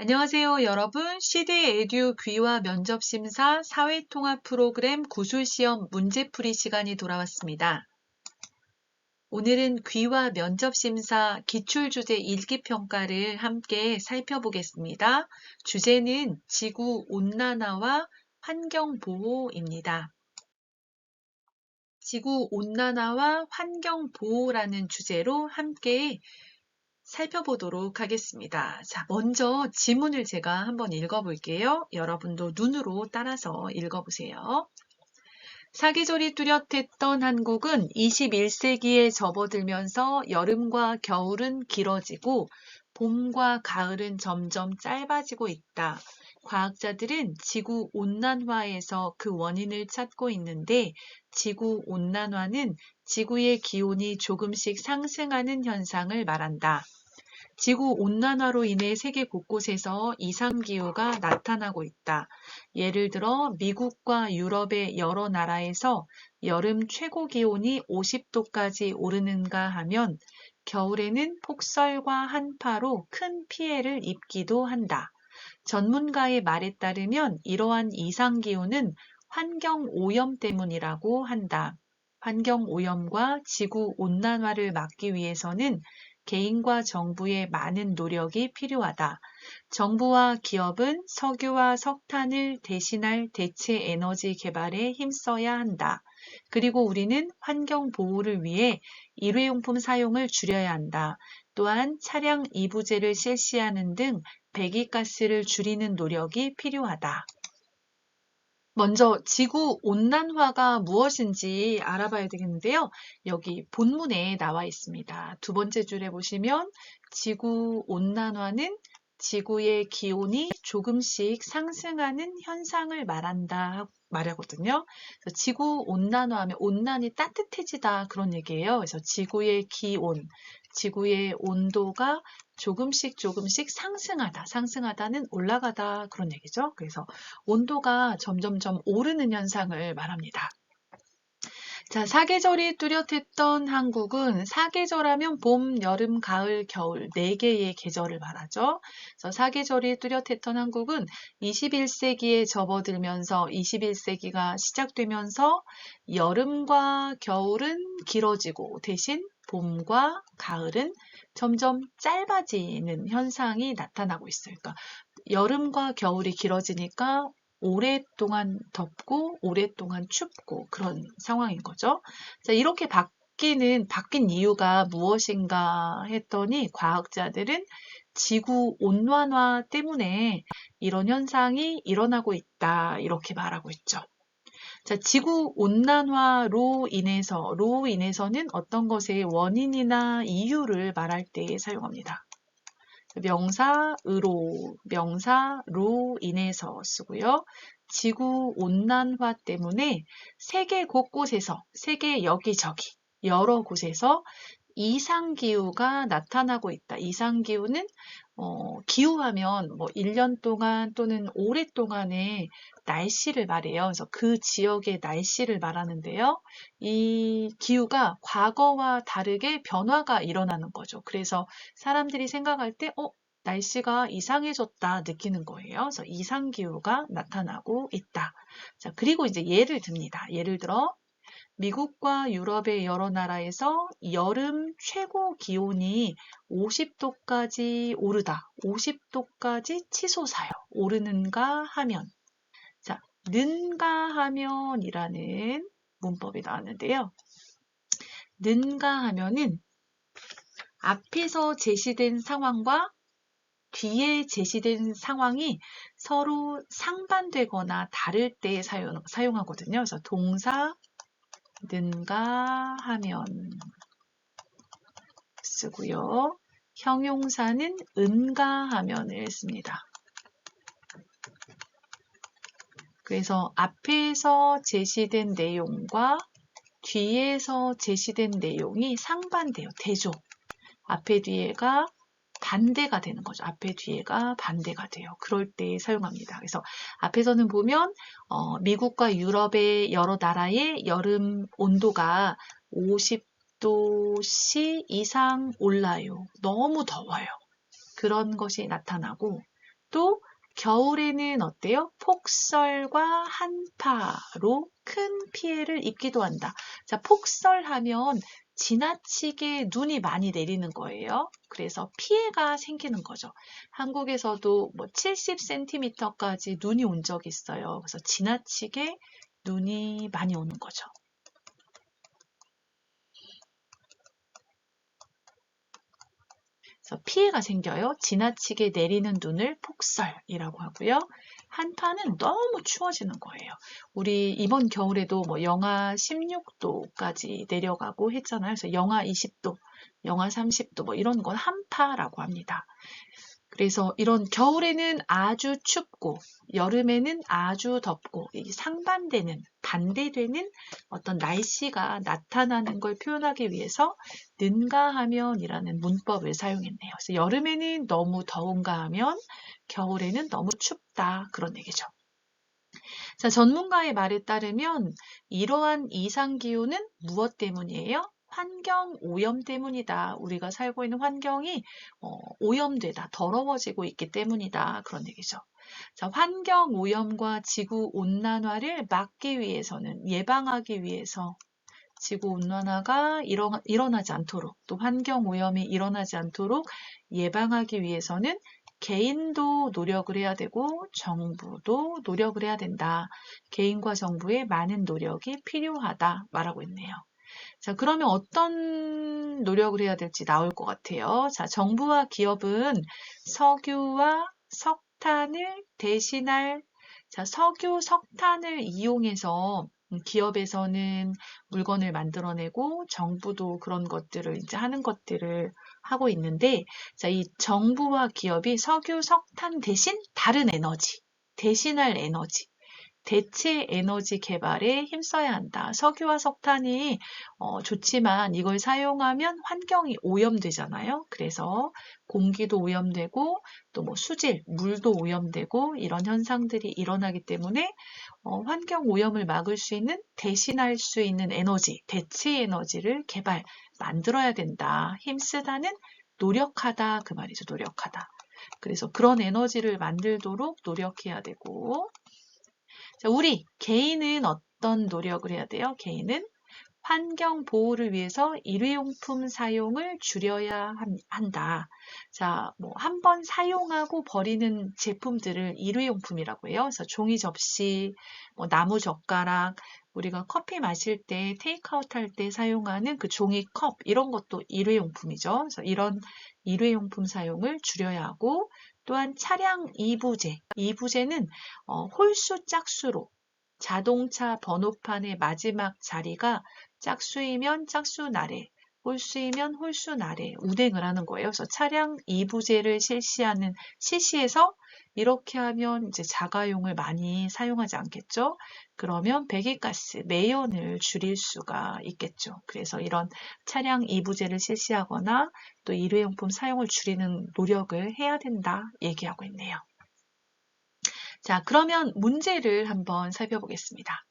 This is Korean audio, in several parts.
안녕하세요, 여러분. CD 에듀 귀화 면접심사 사회통합 프로그램 구술시험 문제풀이 시간이 돌아왔습니다. 오늘은 귀화 면접심사 기출주제 읽기평가를 함께 살펴보겠습니다. 주제는 지구온난화와 환경보호입니다. 지구온난화와 환경보호라는 주제로 함께 살펴보도록 하겠습니다. 자, 먼저 지문을 제가 한번 읽어볼게요. 여러분도 눈으로 따라서 읽어보세요. 사계절이 뚜렷했던 한국은 21세기에 접어들면서 여름과 겨울은 길어지고 봄과 가을은 점점 짧아지고 있다. 과학자들은 지구온난화에서 그 원인을 찾고 있는데 지구온난화는 지구의 기온이 조금씩 상승하는 현상을 말한다. 지구온난화로 인해 세계 곳곳에서 이상기후가 나타나고 있다. 예를 들어 미국과 유럽의 여러 나라에서 여름 최고 기온이 50도까지 오르는가 하면 겨울에는 폭설과 한파로 큰 피해를 입기도 한다. 전문가의 말에 따르면 이러한 이상기후는 환경오염 때문이라고 한다. 환경오염과 지구온난화를 막기 위해서는 개인과 정부의 많은 노력이 필요하다. 정부와 기업은 석유와 석탄을 대신할 대체 에너지 개발에 힘써야 한다. 그리고 우리는 환경 보호를 위해 일회용품 사용을 줄여야 한다. 또한 차량 이부제를 실시하는 등 배기가스를 줄이는 노력이 필요하다. 먼저 지구온난화가 무엇인지 알아봐야 되겠는데요. 여기 본문에 나와 있습니다. 두 번째 줄에 보시면 지구온난화는 지구의 기온이 조금씩 상승하는 현상을 말하거든요. 지구온난화하면 온난이 따뜻해지다 그런 얘기예요. 그래서 지구의 기온, 지구의 온도가 조금씩 상승하다. 상승하다는 올라가다 그런 얘기죠. 그래서 온도가 점점점 오르는 현상을 말합니다. 자, 사계절이 뚜렷했던 한국은 사계절하면 봄, 여름, 가을, 겨울 4개의 계절을 말하죠. 그래서 사계절이 뚜렷했던 한국은 21세기에 접어들면서 21세기가 시작되면서 여름과 겨울은 길어지고 대신 봄과 가을은 점점 짧아지는 현상이 나타나고 있어요. 그러니까 여름과 겨울이 길어지니까 오랫동안 덥고 오랫동안 춥고 그런 상황인 거죠. 자, 이렇게 바뀐 이유가 무엇인가 했더니 과학자들은 지구 온난화 때문에 이런 현상이 일어나고 있다 이렇게 말하고 있죠. 자, 지구 온난화로 인해서는 어떤 것의 원인이나 이유를 말할 때 사용합니다. 명사로 인해서 쓰고요. 지구 온난화 때문에 세계 곳곳에서, 세계 여기저기, 여러 곳에서 이상기후가 나타나고 있다. 이상기후는 기후하면 뭐 1년 동안 또는 오랫동안의 날씨를 말해요. 그래서 그 지역의 날씨를 말하는데요. 이 기후가 과거와 다르게 변화가 일어나는 거죠. 그래서 사람들이 생각할 때, 날씨가 이상해졌다 느끼는 거예요. 그래서 이상기후가 나타나고 있다. 자, 그리고 이제 예를 듭니다. 예를 들어, 미국과 유럽의 여러 나라에서 여름 최고 기온이 50도까지 오르다. 50도까지 치솟아요. 오르는가 하면. 자, 는가 하면이라는 문법이 나왔는데요. 는가 하면은 앞에서 제시된 상황과 뒤에 제시된 상황이 서로 상반되거나 다를 때 사용하거든요. 그래서 동사 는가 하면 쓰고요. 형용사는 은가 하면을 씁니다. 그래서 앞에서 제시된 내용과 뒤에서 제시된 내용이 상반돼요. 대조. 앞에 뒤에가 반대가 되는 거죠. 앞에 뒤에가 반대가 돼요. 그럴 때 사용합니다. 그래서 앞에서는 보면 미국과 유럽의 여러 나라의 여름 온도가 50도씨 이상 올라요. 너무 더워요. 그런 것이 나타나고 또 겨울에는 어때요? 폭설과 한파로 큰 피해를 입기도 한다. 자, 폭설하면 지나치게 눈이 많이 내리는 거예요. 그래서 피해가 생기는 거죠. 한국에서도 뭐 70cm까지 눈이 온 적이 있어요. 그래서 지나치게 눈이 많이 오는 거죠. 그래서 피해가 생겨요. 지나치게 내리는 눈을 폭설이라고 하고요. 한파는 너무 추워지는 거예요. 우리 이번 겨울에도 뭐 영하 16도까지 내려가고 했잖아요. 그래서 영하 20도, 영하 30도 뭐 이런 건 한파라고 합니다. 그래서 이런 겨울에는 아주 춥고 여름에는 아주 덥고 이 상반되는 반대되는 어떤 날씨가 나타나는 걸 표현하기 위해서 는가하면이라는 문법을 사용했네요. 그래서 여름에는 너무 더운가 하면 겨울에는 너무 춥다 그런 얘기죠. 자, 전문가의 말에 따르면 이러한 이상 기후는 무엇 때문이에요? 환경 오염 때문이다. 우리가 살고 있는 환경이 오염되다, 더러워지고 있기 때문이다. 그런 얘기죠. 자, 환경 오염과 지구 온난화를 막기 위해서는 예방하기 위해서 지구 온난화가 일어나지 않도록 또 환경 오염이 일어나지 않도록 예방하기 위해서는 개인도 노력을 해야 되고 정부도 노력을 해야 된다. 개인과 정부의 많은 노력이 필요하다 말하고 있네요. 자, 그러면 어떤 노력을 해야 될지 나올 것 같아요. 자, 정부와 기업은 석유와 석탄을 대신할, 자, 석유, 석탄을 이용해서 기업에서는 물건을 만들어내고 정부도 그런 것들을 이제 하는 것들을 하고 있는데, 자, 이 정부와 기업이 석유, 석탄 대신 다른 에너지, 대신할 에너지, 대체 에너지 개발에 힘써야 한다. 석유와 석탄이 좋지만 이걸 사용하면 환경이 오염되잖아요. 그래서 공기도 오염되고 또 뭐 수질, 물도 오염되고 이런 현상들이 일어나기 때문에 환경 오염을 막을 수 있는 대신할 수 있는 에너지, 대체 에너지를 만들어야 된다. 힘쓰다는 노력하다 그 말이죠. 노력하다. 그래서 그런 에너지를 만들도록 노력해야 되고 자, 우리 개인은 어떤 노력을 해야 돼요? 개인은 환경 보호를 위해서 일회용품 사용을 줄여야 한다. 자, 뭐 한 번 사용하고 버리는 제품들을 일회용품이라고 해요. 그래서 종이 접시, 뭐 나무 젓가락, 우리가 커피 마실 때 테이크아웃 할 때 사용하는 그 종이 컵 이런 것도 일회용품이죠. 그래서 이런 일회용품 사용을 줄여야 하고 또한 차량 이부제, 이부제는 홀수 짝수로 자동차 번호판의 마지막 자리가 짝수이면 짝수 나래, 홀수이면 홀수 나래 운행을 하는 거예요. 그래서 차량 이부제를 실시해서 이렇게 하면 이제 자가용을 많이 사용하지 않겠죠. 그러면 배기가스, 매연을 줄일 수가 있겠죠. 그래서 이런 차량 이부제를 실시하거나 또 일회용품 사용을 줄이는 노력을 해야 된다 얘기하고 있네요. 자, 그러면 문제를 한번 살펴보겠습니다.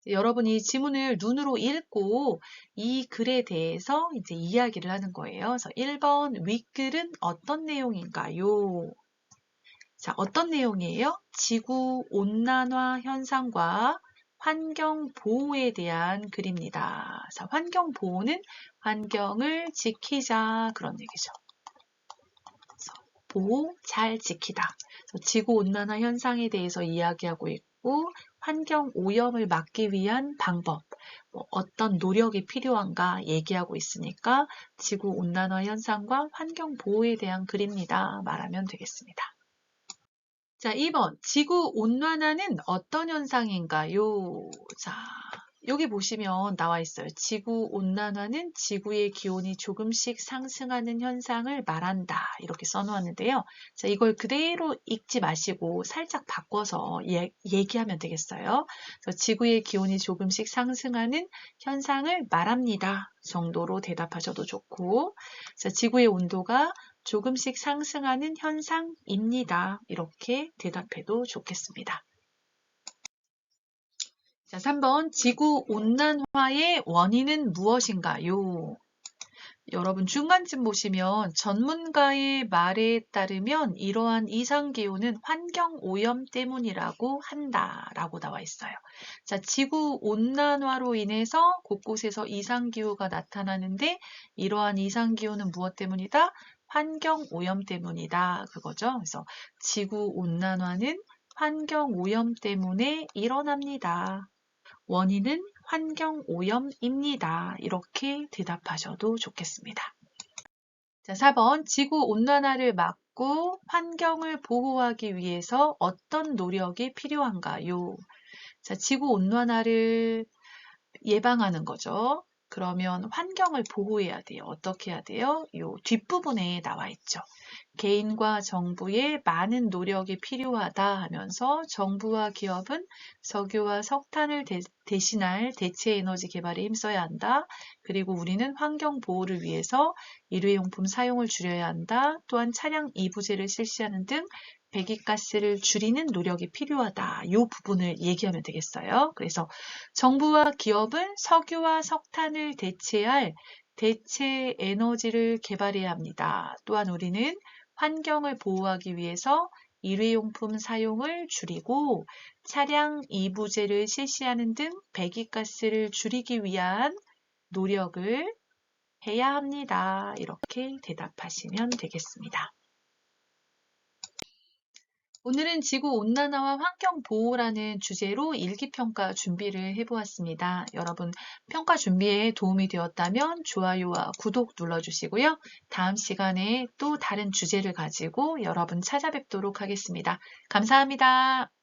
여러분이 지문을 눈으로 읽고 이 글에 대해서 이제 이야기를 하는 거예요. 그래서 1번 윗글은 어떤 내용인가요? 자, 어떤 내용이에요? 지구 온난화 현상과 환경 보호에 대한 글입니다. 자, 환경 보호는 환경을 지키자 그런 얘기죠. 보호, 잘 지키다. 지구 온난화 현상에 대해서 이야기하고 있고 환경 오염을 막기 위한 방법, 어떤 노력이 필요한가 얘기하고 있으니까 지구 온난화 현상과 환경 보호에 대한 글입니다. 말하면 되겠습니다. 자, 2번. 지구 온난화는 어떤 현상인가요? 자, 여기 보시면 나와 있어요. 지구 온난화는 지구의 기온이 조금씩 상승하는 현상을 말한다. 이렇게 써놓았는데요. 자, 이걸 그대로 읽지 마시고 살짝 바꿔서 얘기하면 되겠어요. 그래서 지구의 기온이 조금씩 상승하는 현상을 말합니다. 정도로 대답하셔도 좋고, 자, 지구의 온도가 조금씩 상승하는 현상입니다. 이렇게 대답해도 좋겠습니다. 자, 3번 지구 온난화의 원인은 무엇인가요? 여러분 중간쯤 보시면 전문가의 말에 따르면 이러한 이상기후는 환경오염 때문이라고 한다라고 나와 있어요. 자, 지구온난화로 인해서 곳곳에서 이상기후가 나타나는데 이러한 이상기후는 무엇 때문이다? 환경오염 때문이다. 그거죠. 그래서 지구온난화는 환경오염 때문에 일어납니다. 원인은 환경오염입니다. 이렇게 대답하셔도 좋겠습니다. 자, 4번 지구온난화를 막고 환경을 보호하기 위해서 어떤 노력이 필요한가요? 자, 지구온난화를 예방하는 거죠. 그러면 환경을 보호해야 돼요. 어떻게 해야 돼요? 요 뒷부분에 나와 있죠. 개인과 정부의 많은 노력이 필요하다 하면서 정부와 기업은 석유와 석탄을 대신할 대체 에너지 개발에 힘써야 한다. 그리고 우리는 환경 보호를 위해서 일회용품 사용을 줄여야 한다. 또한 차량 이부제를 실시하는 등 배기가스를 줄이는 노력이 필요하다. 이 부분을 얘기하면 되겠어요. 그래서 정부와 기업은 석유와 석탄을 대체할 대체 에너지를 개발해야 합니다. 또한 우리는 환경을 보호하기 위해서 일회용품 사용을 줄이고 차량 이부제를 실시하는 등 배기가스를 줄이기 위한 노력을 해야 합니다. 이렇게 대답하시면 되겠습니다. 오늘은 지구온난화와 환경보호라는 주제로 일기평가 준비를 해보았습니다. 여러분 평가 준비에 도움이 되었다면 좋아요와 구독 눌러주시고요. 다음 시간에 또 다른 주제를 가지고 여러분 찾아뵙도록 하겠습니다. 감사합니다.